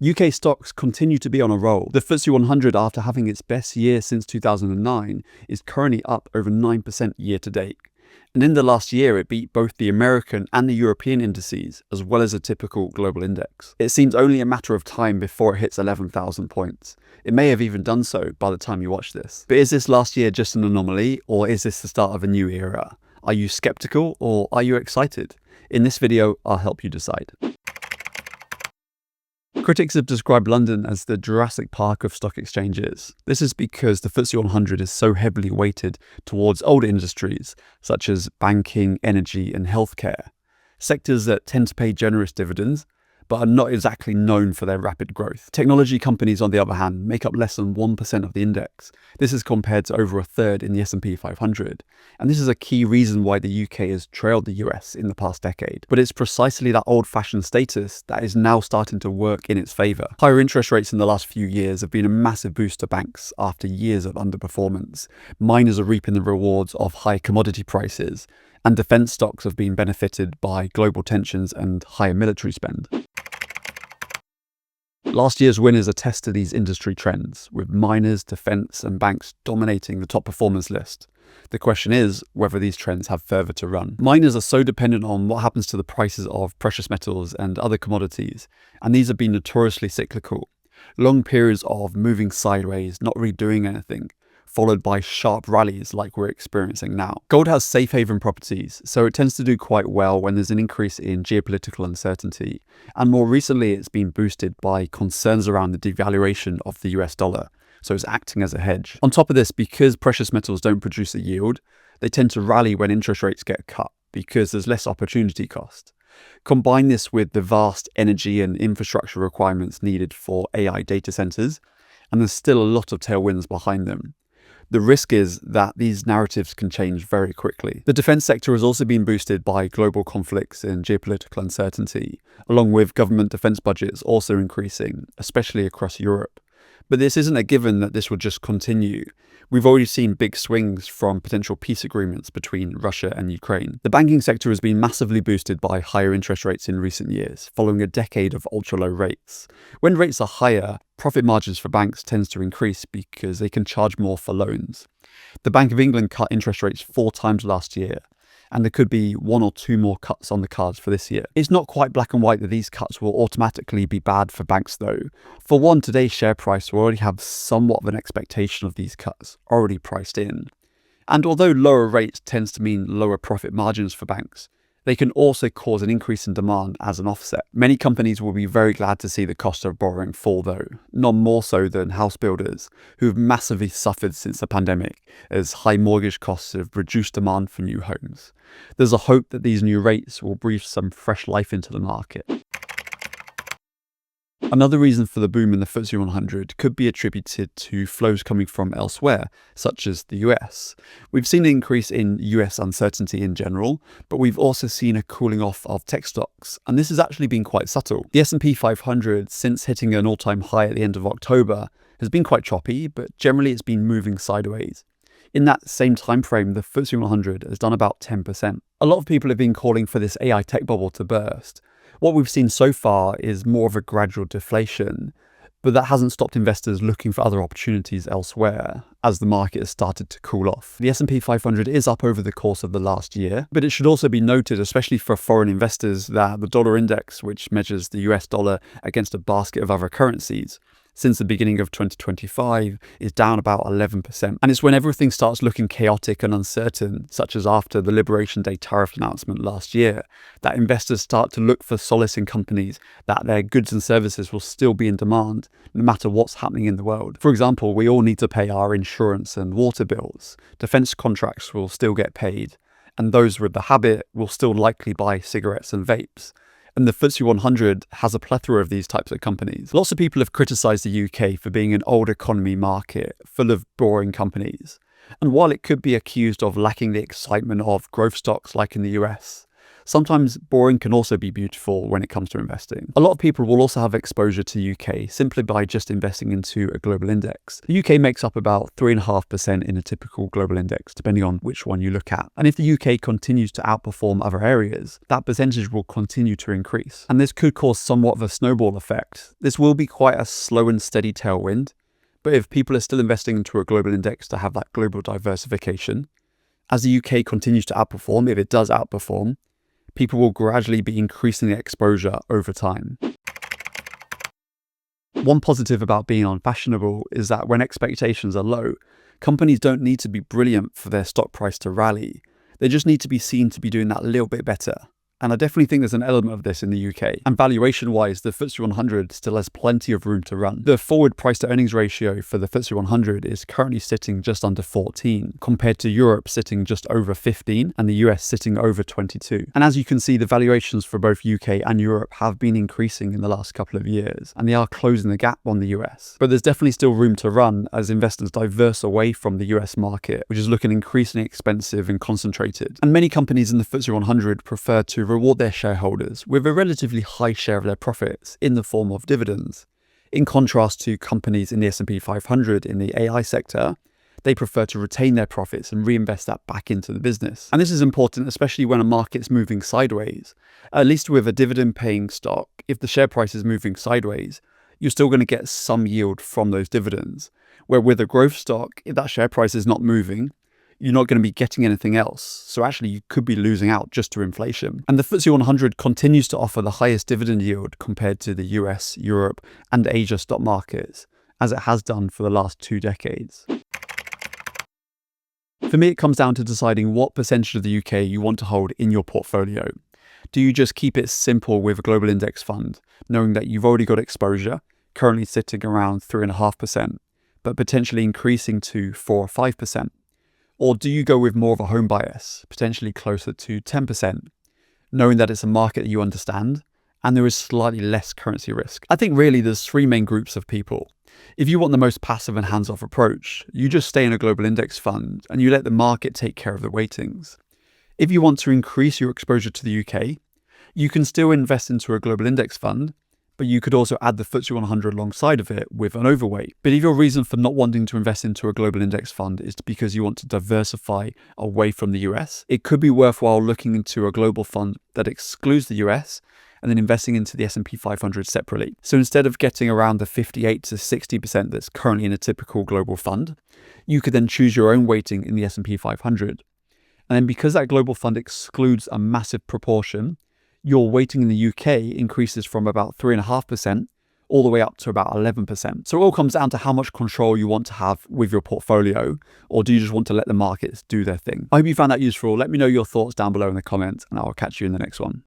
UK stocks continue to be on a roll. The FTSE 100, after having its best year since 2009, is currently up over 9% year to date. And in the last year, it beat both the American and the European indices, as well as a typical global index. It seems only a matter of time before it hits 11,000 points. It may have even done so by the time you watch this. But is this last year just an anomaly, or is this the start of a new era? Are you skeptical, or are you excited? In this video, I'll help you decide. Critics have described London as the Jurassic Park of stock exchanges. This is because the FTSE 100 is so heavily weighted towards old industries such as banking, energy and healthcare, sectors that tend to pay generous dividends but are not exactly known for their rapid growth. Technology companies, on the other hand, make up less than 1% of the index. This is compared to over a third in the S&P 500. And this is a key reason why the UK has trailed the US in the past decade. But it's precisely that old-fashioned status that is now starting to work in its favour. Higher interest rates in the last few years have been a massive boost to banks after years of underperformance. Miners are reaping the rewards of high commodity prices, and defence stocks have been benefited by global tensions and higher military spend. Last year's winners attest to these industry trends, with miners, defence and banks dominating the top performers list. The question is whether these trends have further to run. Miners are so dependent on what happens to the prices of precious metals and other commodities, and these have been notoriously cyclical. Long periods of moving sideways, not really doing anything, followed by sharp rallies like we're experiencing now. Gold has safe haven properties, so it tends to do quite well when there's an increase in geopolitical uncertainty. And more recently, it's been boosted by concerns around the devaluation of the US dollar, so it's acting as a hedge. On top of this, because precious metals don't produce a yield, they tend to rally when interest rates get cut because there's less opportunity cost. Combine this with the vast energy and infrastructure requirements needed for AI data centers, and there's still a lot of tailwinds behind them. The risk is that these narratives can change very quickly. The defence sector has also been boosted by global conflicts and geopolitical uncertainty, along with government defence budgets also increasing, especially across Europe. But this isn't a given that this will just continue. We've already seen big swings from potential peace agreements between Russia and Ukraine. The banking sector has been massively boosted by higher interest rates in recent years, following a decade of ultra-low rates. When rates are higher, profit margins for banks tends to increase because they can charge more for loans. The Bank of England cut interest rates 4 times last year, and there could be 1 or 2 more cuts on the cards for this year. It's not quite black and white that these cuts will automatically be bad for banks though. For one, today's share price will already have somewhat of an expectation of these cuts already priced in. And although lower rates tends to mean lower profit margins for banks, they can also cause an increase in demand as an offset. Many companies will be very glad to see the cost of borrowing fall though, none more so than house builders, who've massively suffered since the pandemic as high mortgage costs have reduced demand for new homes. There's a hope that these new rates will breathe some fresh life into the market. Another reason for the boom in the FTSE 100 could be attributed to flows coming from elsewhere, such as the US. We've seen an increase in US uncertainty in general, but we've also seen a cooling off of tech stocks, and this has actually been quite subtle. The S&P 500, since hitting an all-time high at the end of October, has been quite choppy, but generally it's been moving sideways. In that same time frame, the FTSE 100 has done about 10%. A lot of people have been calling for this AI tech bubble to burst. What we've seen so far is more of a gradual deflation, but that hasn't stopped investors looking for other opportunities elsewhere as the market has started to cool off. The S&P 500 is up over the course of the last year, but it should also be noted, especially for foreign investors, that the dollar index, which measures the US dollar against a basket of other currencies, since the beginning of 2025 is down about 11%. And it's when everything starts looking chaotic and uncertain, such as after the Liberation Day tariff announcement last year, that investors start to look for solace in companies that their goods and services will still be in demand, no matter what's happening in the world. For example, we all need to pay our insurance and water bills. Defense contracts will still get paid, and those with the habit will still likely buy cigarettes and vapes. And the FTSE 100 has a plethora of these types of companies. Lots of people have criticised the UK for being an old economy market full of boring companies. And while it could be accused of lacking the excitement of growth stocks like in the US, Sometimes boring can also be beautiful when it comes to investing. A lot of people will also have exposure to UK simply by just investing into a global index. The UK makes up about 3.5% in a typical global index, depending on which one you look at. And if the UK continues to outperform other areas, that percentage will continue to increase. And this could cause somewhat of a snowball effect. This will be quite a slow and steady tailwind, but if people are still investing into a global index to have that global diversification, as the UK continues to outperform, if it does outperform, people will gradually be increasing the exposure over time. One positive about being unfashionable is that when expectations are low, companies don't need to be brilliant for their stock price to rally. They just need to be seen to be doing that little bit better. And I definitely think there's an element of this in the UK. And valuation-wise, the FTSE 100 still has plenty of room to run. The forward price-to-earnings ratio for the FTSE 100 is currently sitting just under 14, compared to Europe sitting just over 15 and the US sitting over 22. And as you can see, the valuations for both UK and Europe have been increasing in the last couple of years, and they are closing the gap on the US. But there's definitely still room to run as investors diverse away from the US market, which is looking increasingly expensive and concentrated. And many companies in the FTSE 100 prefer to reward their shareholders with a relatively high share of their profits in the form of dividends. In contrast to companies in the S&P 500 in the AI sector, they prefer to retain their profits and reinvest that back into the business. And this is important, especially when a market's moving sideways. At least with a dividend-paying stock, if the share price is moving sideways, you're still going to get some yield from those dividends. Where with a growth stock, if that share price is not moving, you're not going to be getting anything else. So actually you could be losing out just to inflation. And the FTSE 100 continues to offer the highest dividend yield compared to the US, Europe, and Asia stock markets, as it has done for the last 2 decades. For me, it comes down to deciding what percentage of the UK you want to hold in your portfolio. Do you just keep it simple with a global index fund, knowing that you've already got exposure, currently sitting around 3.5%, but potentially increasing to 4 or 5%? Or do you go with more of a home bias, potentially closer to 10%, knowing that it's a market that you understand and there is slightly less currency risk? I think really there's 3 main groups of people. If you want the most passive and hands-off approach, you just stay in a global index fund and you let the market take care of the weightings. If you want to increase your exposure to the UK, you can still invest into a global index fund, but you could also add the FTSE 100 alongside of it with an overweight. But if your reason for not wanting to invest into a global index fund is because you want to diversify away from the US, it could be worthwhile looking into a global fund that excludes the US and then investing into the S&P 500 separately. So instead of getting around the 58 to 60% that's currently in a typical global fund, you could then choose your own weighting in the S&P 500. And then because that global fund excludes a massive proportion, your weighting in the UK increases from about 3.5% all the way up to about 11%. So it all comes down to how much control you want to have with your portfolio, or do you just want to let the markets do their thing? I hope you found that useful. Let me know your thoughts down below in the comments, and I'll catch you in the next one.